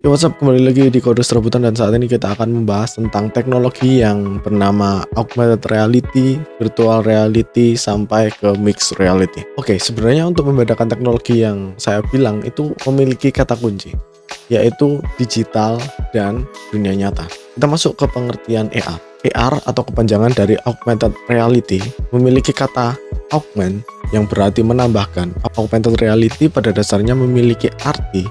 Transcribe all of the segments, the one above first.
Ya, what's up? Kembali lagi di Kode Serabutan dan saat ini kita akan membahas tentang teknologi yang bernama augmented reality, virtual reality, sampai ke mixed reality. Oke, sebenarnya untuk membedakan teknologi yang saya bilang itu memiliki kata kunci, yaitu digital dan dunia nyata. Kita masuk ke pengertian AR. AR atau kepanjangan dari augmented reality memiliki kata augment yang berarti menambahkan. Augmented reality pada dasarnya memiliki arti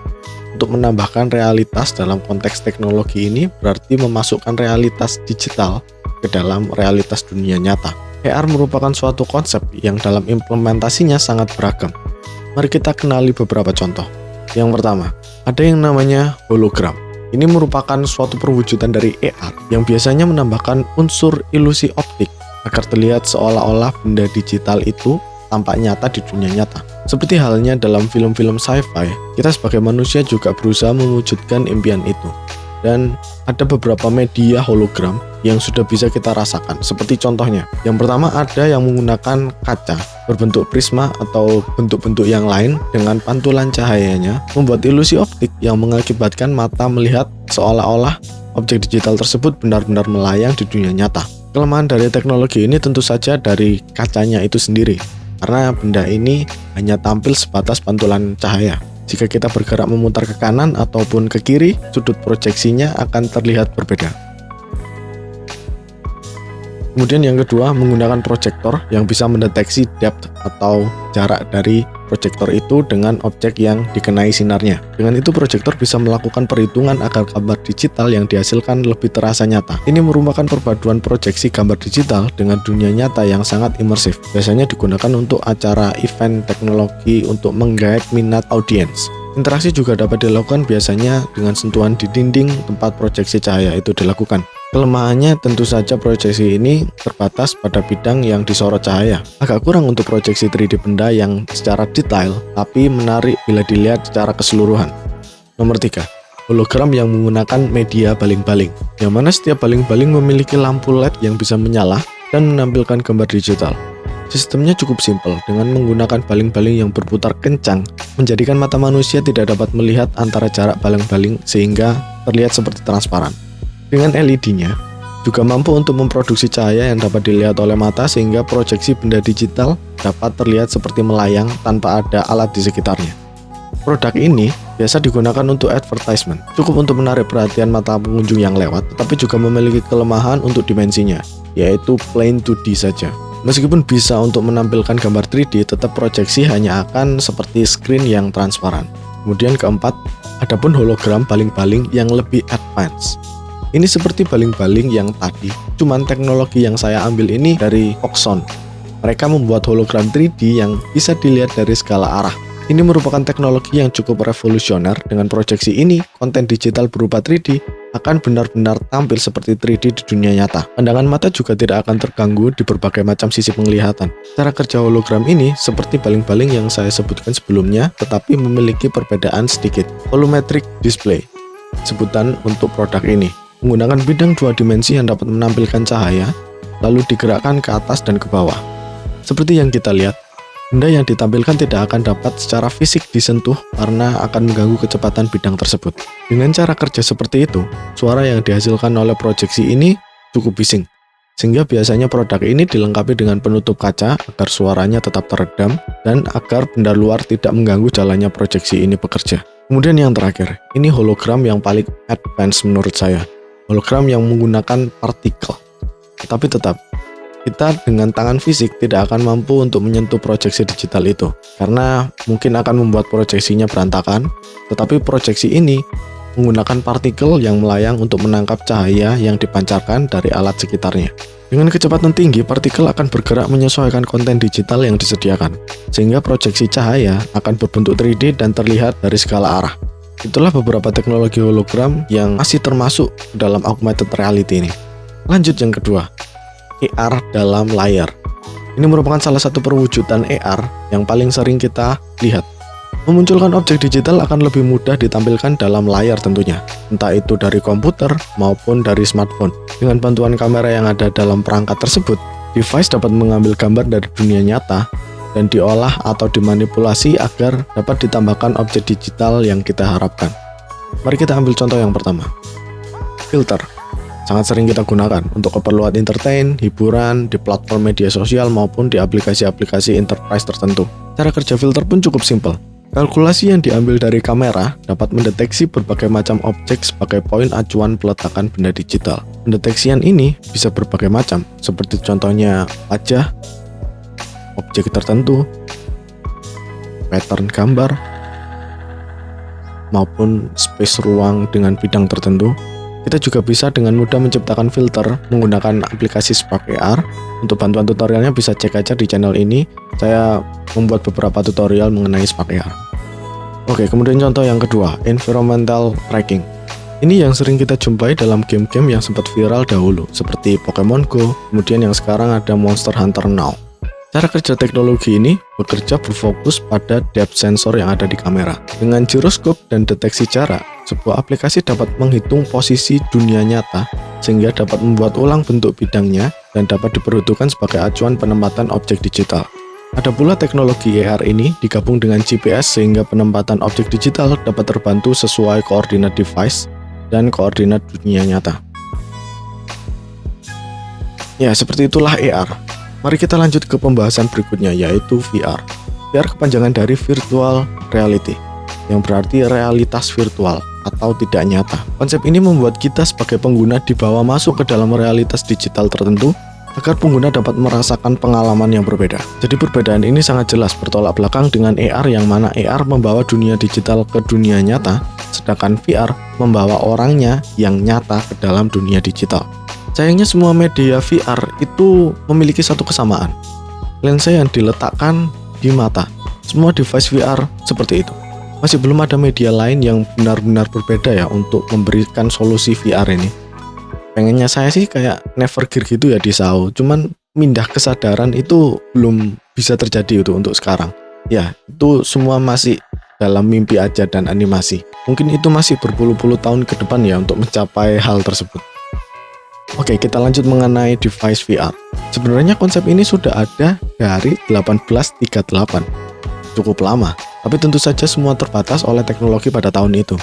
untuk menambahkan realitas. Dalam konteks teknologi ini berarti memasukkan realitas digital ke dalam realitas dunia nyata. AR merupakan suatu konsep yang dalam implementasinya sangat beragam. Mari kita kenali beberapa contoh. Yang pertama, ada yang namanya hologram. Ini merupakan suatu perwujudan dari AR yang biasanya menambahkan unsur ilusi optik agar terlihat seolah-olah benda digital itu tampak nyata di dunia nyata. Seperti halnya dalam film-film sci-fi, kita sebagai manusia juga berusaha mewujudkan impian itu. Dan ada beberapa media hologram yang sudah bisa kita rasakan. Seperti contohnya, yang pertama ada yang menggunakan kaca berbentuk prisma atau bentuk-bentuk yang lain dengan pantulan cahayanya, membuat ilusi optik yang mengakibatkan mata melihat seolah-olah objek digital tersebut benar-benar melayang di dunia nyata. Kelemahan dari teknologi ini tentu saja dari kacanya itu sendiri, karena benda ini hanya tampil sebatas pantulan cahaya. Jika kita bergerak memutar ke kanan ataupun ke kiri, sudut proyeksinya akan terlihat berbeda. Kemudian yang kedua, menggunakan proyektor yang bisa mendeteksi depth atau jarak dari proyektor itu dengan objek yang dikenai sinarnya. Dengan itu proyektor bisa melakukan perhitungan agar gambar digital yang dihasilkan lebih terasa nyata. Ini merupakan perpaduan proyeksi gambar digital dengan dunia nyata yang sangat imersif. Biasanya digunakan untuk acara event teknologi untuk menggait minat audiens. Interaksi juga dapat dilakukan biasanya dengan sentuhan di dinding tempat proyeksi cahaya itu dilakukan. Kelemahannya tentu saja proyeksi ini terbatas pada bidang yang disorot cahaya. Agak kurang untuk proyeksi 3D benda yang secara detail, tapi menarik bila dilihat secara keseluruhan. Nomor 3, hologram yang menggunakan media baling-baling, yang mana setiap baling-baling memiliki lampu LED yang bisa menyala dan menampilkan gambar digital. Sistemnya cukup simpel, dengan menggunakan baling-baling yang berputar kencang, menjadikan mata manusia tidak dapat melihat antara jarak baling-baling sehingga terlihat seperti transparan. Dengan LED-nya, juga mampu untuk memproduksi cahaya yang dapat dilihat oleh mata sehingga proyeksi benda digital dapat terlihat seperti melayang tanpa ada alat di sekitarnya. Produk ini biasa digunakan untuk advertisement, cukup untuk menarik perhatian mata pengunjung yang lewat, tetapi juga memiliki kelemahan untuk dimensinya, yaitu plain 2D saja. Meskipun bisa untuk menampilkan gambar 3D, tetap proyeksi hanya akan seperti screen yang transparan. Kemudian keempat, adapun hologram baling-baling yang lebih advance. Ini seperti baling-baling yang tadi, cuman teknologi yang saya ambil ini dari Foxconn. Mereka membuat hologram 3D yang bisa dilihat dari segala arah. Ini merupakan teknologi yang cukup revolusioner. Dengan proyeksi ini, konten digital berupa 3D akan benar-benar tampil seperti 3D di dunia nyata. Pandangan mata juga tidak akan terganggu di berbagai macam sisi penglihatan. Cara kerja hologram ini seperti baling-baling yang saya sebutkan sebelumnya, tetapi memiliki perbedaan sedikit. Volumetric display, sebutan untuk produk ini, menggunakan bidang 2 dimensi yang dapat menampilkan cahaya, lalu digerakkan ke atas dan ke bawah. Seperti yang kita lihat, benda yang ditampilkan tidak akan dapat secara fisik disentuh karena akan mengganggu kecepatan bidang tersebut. Dengan cara kerja seperti itu, suara yang dihasilkan oleh proyeksi ini cukup bising, sehingga biasanya produk ini dilengkapi dengan penutup kaca agar suaranya tetap teredam dan agar benda luar tidak mengganggu jalannya proyeksi ini bekerja. Kemudian yang terakhir, ini hologram yang paling advance menurut saya. Hologram yang menggunakan partikel. Tetapi tetap, kita dengan tangan fisik tidak akan mampu untuk menyentuh proyeksi digital itu, karena mungkin akan membuat proyeksinya berantakan, tetapi proyeksi ini menggunakan partikel yang melayang untuk menangkap cahaya yang dipancarkan dari alat sekitarnya. Dengan kecepatan tinggi, partikel akan bergerak menyesuaikan konten digital yang disediakan, sehingga proyeksi cahaya akan berbentuk 3D dan terlihat dari segala arah. Itulah beberapa teknologi hologram yang masih termasuk dalam augmented reality ini. Lanjut yang kedua, AR dalam layar. Ini merupakan salah satu perwujudan AR yang paling sering kita lihat. Memunculkan objek digital akan lebih mudah ditampilkan dalam layar tentunya, entah itu dari komputer maupun dari smartphone. Dengan bantuan kamera yang ada dalam perangkat tersebut, device dapat mengambil gambar dari dunia nyata dan diolah atau dimanipulasi agar dapat ditambahkan objek digital yang kita harapkan. Mari kita ambil contoh yang pertama. Filter. Sangat sering kita gunakan untuk keperluan entertain, hiburan, di platform media sosial maupun di aplikasi-aplikasi enterprise tertentu. Cara kerja filter pun cukup simpel. Kalkulasi yang diambil dari kamera dapat mendeteksi berbagai macam objek sebagai poin acuan peletakan benda digital. Pendeteksian ini bisa berbagai macam, seperti contohnya wajah, objek tertentu, pattern gambar, maupun space ruang dengan bidang tertentu. Kita juga bisa dengan mudah menciptakan filter menggunakan aplikasi Spark AR. Untuk bantuan tutorialnya bisa cek aja di channel ini. Saya membuat beberapa tutorial mengenai Spark AR. Oke, kemudian contoh yang kedua, environmental tracking. Ini yang sering kita jumpai dalam game-game yang sempat viral dahulu, seperti Pokemon Go, kemudian yang sekarang ada Monster Hunter Now. Cara kerja teknologi ini bekerja berfokus pada depth sensor yang ada di kamera. Dengan giroskop dan deteksi jarak, sebuah aplikasi dapat menghitung posisi dunia nyata sehingga dapat membuat ulang bentuk bidangnya dan dapat diperuntukkan sebagai acuan penempatan objek digital. Ada pula teknologi AR ini digabung dengan GPS sehingga penempatan objek digital dapat terbantu sesuai koordinat device dan koordinat dunia nyata. Ya, seperti itulah AR. Mari kita lanjut ke pembahasan berikutnya, yaitu VR. VR kepanjangan dari Virtual Reality, yang berarti realitas virtual atau tidak nyata. Konsep ini membuat kita sebagai pengguna dibawa masuk ke dalam realitas digital tertentu agar pengguna dapat merasakan pengalaman yang berbeda. Jadi perbedaan ini sangat jelas bertolak belakang dengan AR, yang mana AR membawa dunia digital ke dunia nyata, sedangkan VR membawa orangnya yang nyata ke dalam dunia digital. Sayangnya semua media VR itu memiliki satu kesamaan. Lensa yang diletakkan di mata. Semua device VR seperti itu. Masih belum ada media lain yang benar-benar berbeda ya untuk memberikan solusi VR ini. Pengennya saya sih kayak Nevergear gitu ya di SAO. Cuman pindah kesadaran itu belum bisa terjadi untuk sekarang. Ya, itu semua masih dalam mimpi aja dan animasi. Mungkin itu masih berpuluh-puluh tahun ke depan ya untuk mencapai hal tersebut. Oke, kita lanjut mengenai device VR. Sebenarnya konsep ini sudah ada dari 1838. Cukup lama, tapi tentu saja semua terbatas oleh teknologi pada tahun itu.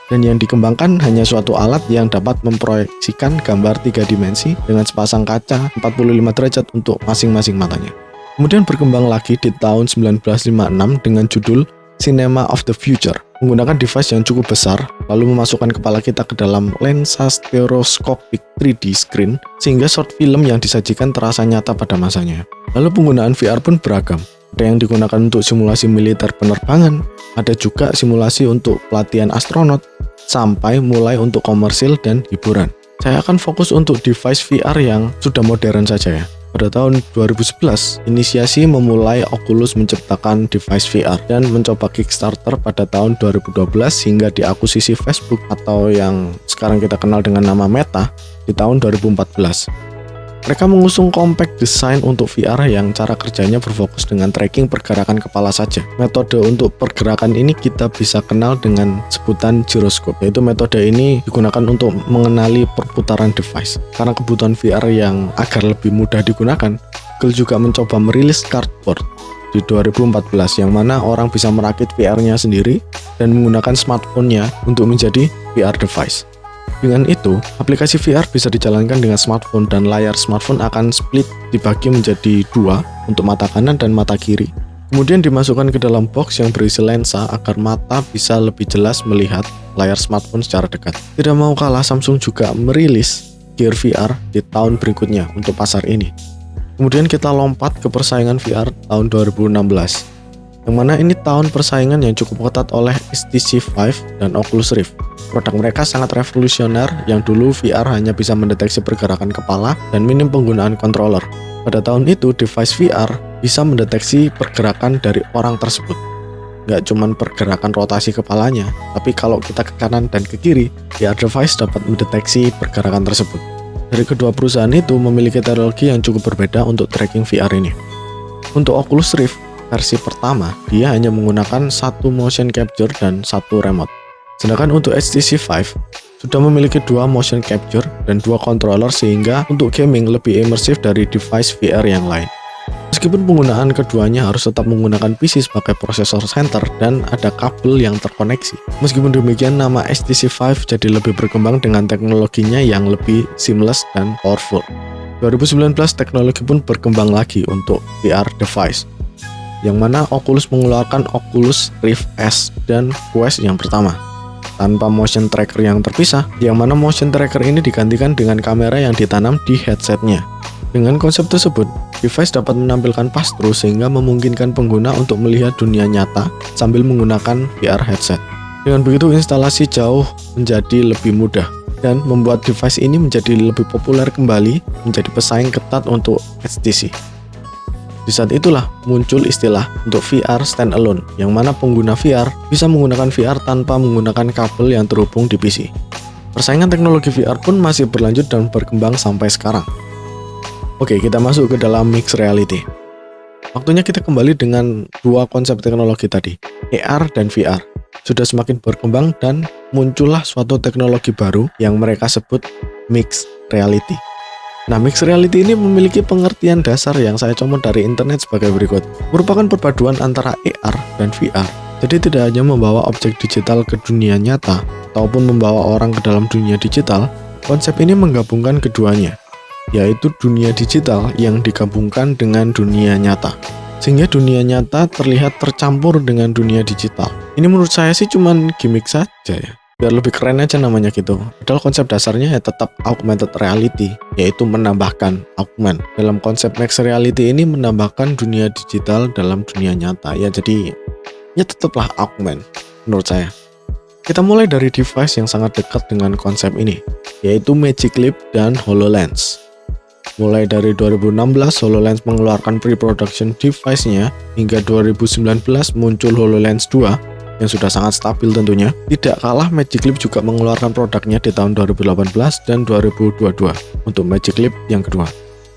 Dan yang dikembangkan hanya suatu alat yang dapat memproyeksikan gambar 3 dimensi dengan sepasang kaca 45 derajat untuk masing-masing matanya. Kemudian berkembang lagi di tahun 1956 dengan judul Cinema of the Future, menggunakan device yang cukup besar, lalu memasukkan kepala kita ke dalam lensa stereoscopic 3D screen, sehingga short film yang disajikan terasa nyata pada masanya. Lalu penggunaan VR pun beragam. Ada yang digunakan untuk simulasi militer penerbangan, ada juga simulasi untuk pelatihan astronot, sampai mulai untuk komersil dan hiburan. Saya akan fokus untuk device VR yang sudah modern saja ya. Pada tahun 2011, inisiasi memulai Oculus menciptakan device VR dan mencoba Kickstarter pada tahun 2012 hingga diakuisisi Facebook atau yang sekarang kita kenal dengan nama Meta di tahun 2014. Mereka mengusung compact design untuk VR yang cara kerjanya berfokus dengan tracking pergerakan kepala saja. Metode untuk pergerakan ini kita bisa kenal dengan sebutan gyroscope, yaitu metode ini digunakan untuk mengenali perputaran device. Karena kebutuhan VR yang agar lebih mudah digunakan, Google juga mencoba merilis Cardboard di 2014 yang mana orang bisa merakit VR-nya sendiri dan menggunakan smartphone-nya untuk menjadi VR device. Dengan itu, aplikasi VR bisa dijalankan dengan smartphone dan layar smartphone akan split dibagi menjadi 2 untuk mata kanan dan mata kiri. Kemudian dimasukkan ke dalam box yang berisi lensa agar mata bisa lebih jelas melihat layar smartphone secara dekat. Tidak mau kalah, Samsung juga merilis Gear VR di tahun berikutnya untuk pasar ini. Kemudian kita lompat ke persaingan VR tahun 2016. Yang mana ini tahun persaingan yang cukup ketat oleh HTC Vive dan Oculus Rift. Produk mereka sangat revolusioner yang dulu VR hanya bisa mendeteksi pergerakan kepala dan minim penggunaan controller. Pada tahun itu, device VR bisa mendeteksi pergerakan dari orang tersebut. Nggak cuma pergerakan rotasi kepalanya, tapi kalau kita ke kanan dan ke kiri, VR device dapat mendeteksi pergerakan tersebut. Dari kedua perusahaan itu memiliki teknologi yang cukup berbeda untuk tracking VR ini. Untuk Oculus Rift, versi pertama, dia hanya menggunakan satu motion capture dan satu remote. Sedangkan untuk HTC Vive, sudah memiliki 2 motion capture dan 2 controller sehingga untuk gaming lebih imersif dari device VR yang lain. Meskipun penggunaan keduanya harus tetap menggunakan PC sebagai prosesor center dan ada kabel yang terkoneksi. Meskipun demikian, nama HTC Vive jadi lebih berkembang dengan teknologinya yang lebih seamless dan powerful. 2019 teknologi pun berkembang lagi untuk VR device, yang mana Oculus mengeluarkan Oculus Rift S dan Quest yang pertama, tanpa motion tracker yang terpisah, yang mana motion tracker ini digantikan dengan kamera yang ditanam di headsetnya. Dengan konsep tersebut, device dapat menampilkan pass-through sehingga memungkinkan pengguna untuk melihat dunia nyata sambil menggunakan VR headset. Dengan begitu, instalasi jauh menjadi lebih mudah dan membuat device ini menjadi lebih populer kembali, menjadi pesaing ketat untuk HTC. Di saat itulah muncul istilah untuk VR standalone, yang mana pengguna VR bisa menggunakan VR tanpa menggunakan kabel yang terhubung di PC. Persaingan teknologi VR pun masih berlanjut dan berkembang sampai sekarang. Oke, kita masuk ke dalam mixed reality. Waktunya kita kembali dengan dua konsep teknologi tadi, AR dan VR. Sudah semakin berkembang dan muncullah suatu teknologi baru yang mereka sebut mixed reality. Nah, mixed reality ini memiliki pengertian dasar yang saya comot dari internet sebagai berikut. Merupakan perpaduan antara AR dan VR. Jadi tidak hanya membawa objek digital ke dunia nyata, ataupun membawa orang ke dalam dunia digital, konsep ini menggabungkan keduanya, yaitu dunia digital yang digabungkan dengan dunia nyata. Sehingga dunia nyata terlihat tercampur dengan dunia digital. Ini menurut saya sih cuman gimmick saja ya. Biar lebih keren aja namanya gitu. Padahal konsep dasarnya ya tetap augmented reality, yaitu menambahkan augment. Dalam konsep mixed reality ini menambahkan dunia digital dalam dunia nyata. Ya jadi, ya tetaplah augment menurut saya. Kita mulai dari device yang sangat dekat dengan konsep ini, yaitu Magic Leap dan HoloLens. Mulai dari 2016, HoloLens mengeluarkan pre-production device-nya, hingga 2019 muncul HoloLens 2 yang sudah sangat stabil tentunya. Tidak kalah, Magic Leap juga mengeluarkan produknya di tahun 2018 dan 2022 untuk Magic Leap yang kedua.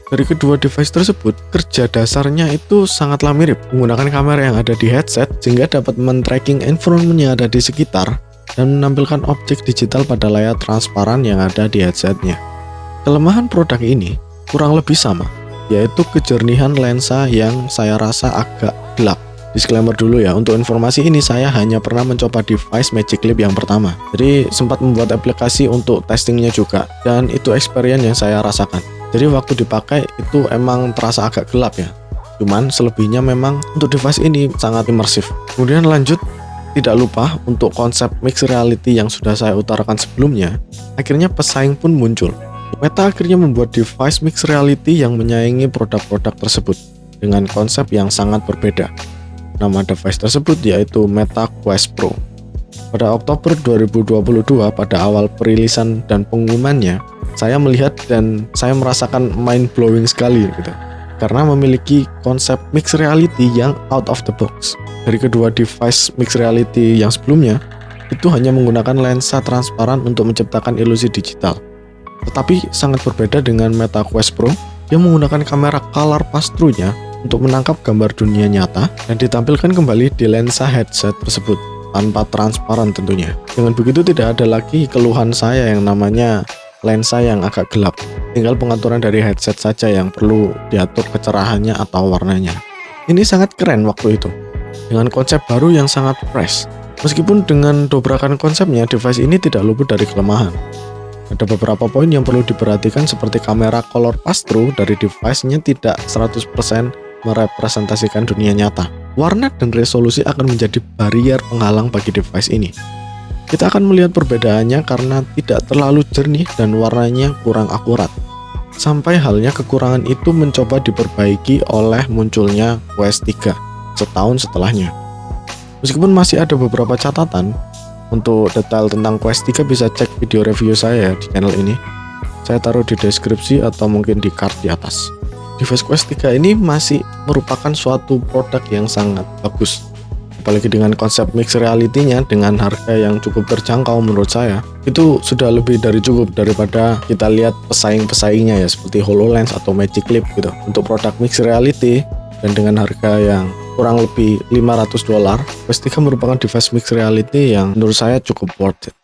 Dari kedua device tersebut, kerja dasarnya itu sangatlah mirip, menggunakan kamera yang ada di headset sehingga dapat men-tracking environment yang ada di sekitar dan menampilkan objek digital pada layar transparan yang ada di headsetnya. Kelemahan produk ini kurang lebih sama, yaitu kejernihan lensa yang saya rasa agak gelap. Disclaimer dulu ya, untuk informasi ini saya hanya pernah mencoba device Magic Leap yang pertama. Jadi sempat membuat aplikasi untuk testingnya juga, dan itu experience yang saya rasakan. Jadi waktu dipakai itu emang terasa agak gelap ya. Cuman selebihnya memang untuk device ini sangat imersif. Kemudian lanjut, tidak lupa untuk konsep mixed reality yang sudah saya utarakan sebelumnya, akhirnya pesaing pun muncul. Meta akhirnya membuat device mixed reality yang menyaingi produk-produk tersebut dengan konsep yang sangat berbeda. Nama device tersebut yaitu Meta Quest Pro. Pada Oktober 2022, pada awal perilisan dan pengumumannya, saya melihat dan saya merasakan mind-blowing sekali gitu, karena memiliki konsep mixed reality yang out of the box. Dari kedua device mixed reality yang sebelumnya, itu hanya menggunakan lensa transparan untuk menciptakan ilusi digital. Tetapi sangat berbeda dengan Meta Quest Pro yang menggunakan kamera color pass-through-nya untuk menangkap gambar dunia nyata dan ditampilkan kembali di lensa headset tersebut tanpa transparan tentunya. Dengan begitu tidak ada lagi keluhan saya yang namanya lensa yang agak gelap. Tinggal pengaturan dari headset saja yang perlu diatur kecerahannya atau warnanya. Ini sangat keren waktu itu, dengan konsep baru yang sangat fresh. Meskipun dengan dobrakan konsepnya, device ini tidak luput dari kelemahan. Ada beberapa poin yang perlu diperhatikan seperti kamera color pass-through dari device-nya tidak 100% merepresentasikan dunia nyata. Warna dan resolusi akan menjadi barrier penghalang bagi device ini. Kita akan melihat perbedaannya karena tidak terlalu jernih dan warnanya kurang akurat. Sampai halnya kekurangan itu mencoba diperbaiki oleh munculnya Quest 3 setahun setelahnya. Meskipun masih ada beberapa catatan, untuk detail tentang Quest 3 bisa cek video review saya di channel ini. Saya taruh di deskripsi atau mungkin di card di atas. Device Quest 3 ini masih merupakan suatu produk yang sangat bagus. Apalagi dengan konsep mixed reality-nya dengan harga yang cukup terjangkau menurut saya. Itu sudah lebih dari cukup daripada kita lihat pesaing-pesaingnya ya seperti HoloLens atau Magic Leap gitu. Untuk produk mixed reality dan dengan harga yang kurang lebih $500, Quest 3 merupakan device mixed reality yang menurut saya cukup worth it.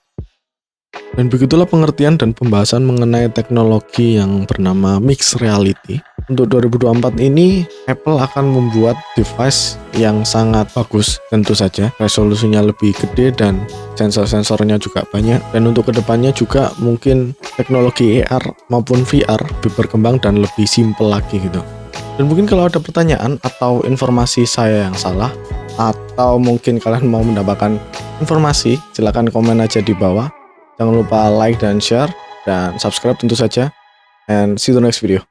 Dan begitulah pengertian dan pembahasan mengenai teknologi yang bernama mixed reality. untuk 2024 ini Apple akan membuat device yang sangat bagus, tentu saja resolusinya lebih gede dan sensor-sensornya juga banyak, dan untuk kedepannya juga mungkin teknologi AR maupun VR lebih berkembang dan lebih simple lagi gitu. Dan mungkin kalau ada pertanyaan atau informasi saya yang salah, atau mungkin kalian mau mendapatkan informasi, silahkan komen aja di bawah. Jangan lupa like dan share dan subscribe tentu saja, and see you the next video.